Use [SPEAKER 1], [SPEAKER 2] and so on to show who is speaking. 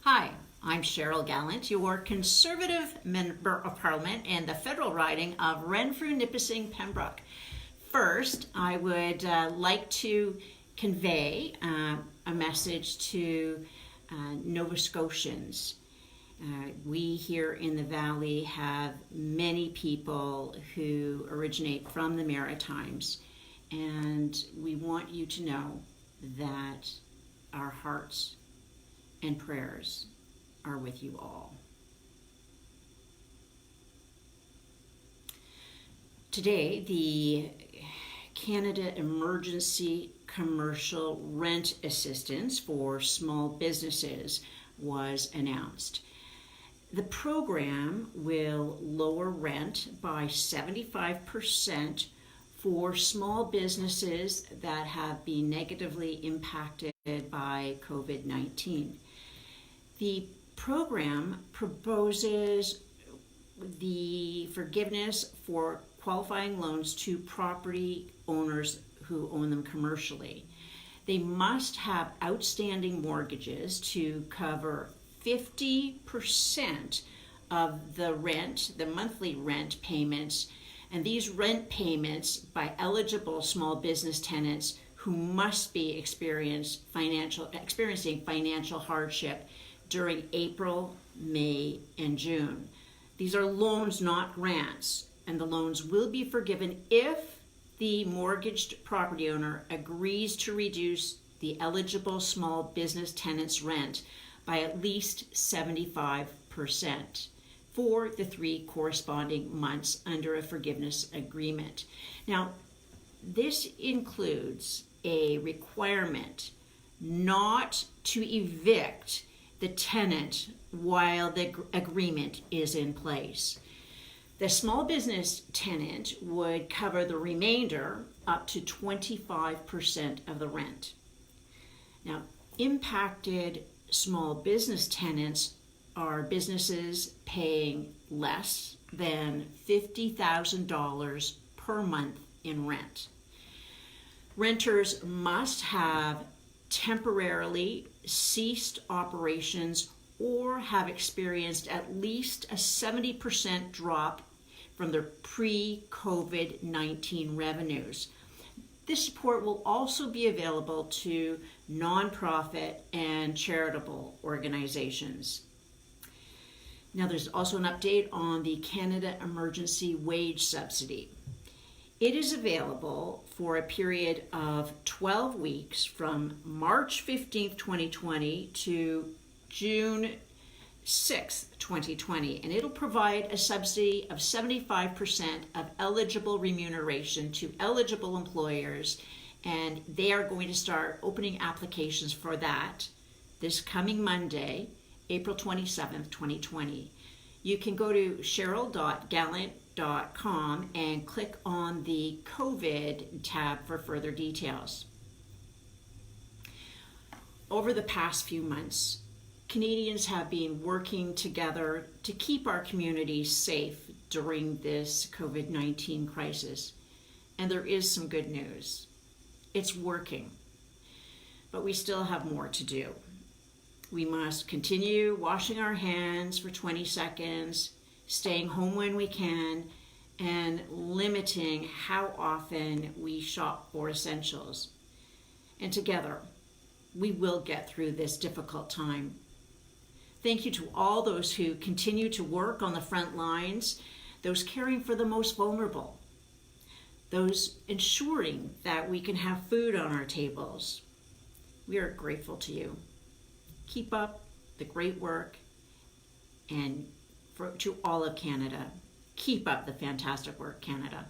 [SPEAKER 1] Hi, I'm Cheryl Gallant, your Conservative Member of Parliament in the federal riding of Renfrew-Nipissing-Pembroke. First, I would like to convey a message to Nova Scotians. We here in the Valley have many people who originate from the Maritimes, and we want you to know that our hearts and prayers are with you all. Today, the Canada Emergency Commercial Rent Assistance for small businesses was announced. The program will lower rent by 75% for small businesses that have been negatively impacted by COVID-19. The program proposes the forgiveness for qualifying loans to property owners who own them commercially. They must have outstanding mortgages to cover 50% of the rent, the monthly rent payments, and these rent payments by eligible small business tenants who must be experiencing financial hardship during April, May, and June. These are loans, not grants, and the loans will be forgiven if the mortgaged property owner agrees to reduce the eligible small business tenant's rent by at least 75% for the 3 corresponding months under a forgiveness agreement. Now, this includes a requirement not to evict the tenant while the agreement is in place. The small business tenant would cover the remainder up to 25% of the rent. Now, impacted small business tenants are businesses paying less than $50,000 per month in rent. Renters must have temporarily ceased operations or have experienced at least a 70% drop from their pre-COVID-19 revenues. This support will also be available to nonprofit and charitable organizations. Now, there's also an update on the Canada Emergency Wage Subsidy. It is available for a period of 12 weeks from March 15th, 2020 to June 6th, 2020, and it'll provide a subsidy of 75% of eligible remuneration to eligible employers, and they are going to start opening applications for that this coming Monday, April 27th, 2020. You can go to cheryl.gallant.com and click on the COVID tab for further details. Over the past few months, Canadians have been working together to keep our communities safe during this COVID-19 crisis. And there is some good news. It's working, but we still have more to do. We must continue washing our hands for 20 seconds, staying home when we can, and limiting how often we shop for essentials. And together, we will get through this difficult time. Thank you to all those who continue to work on the front lines, those caring for the most vulnerable, those ensuring that we can have food on our tables. We are grateful to you. Keep up the great work, and to all of Canada, keep up the fantastic work, Canada.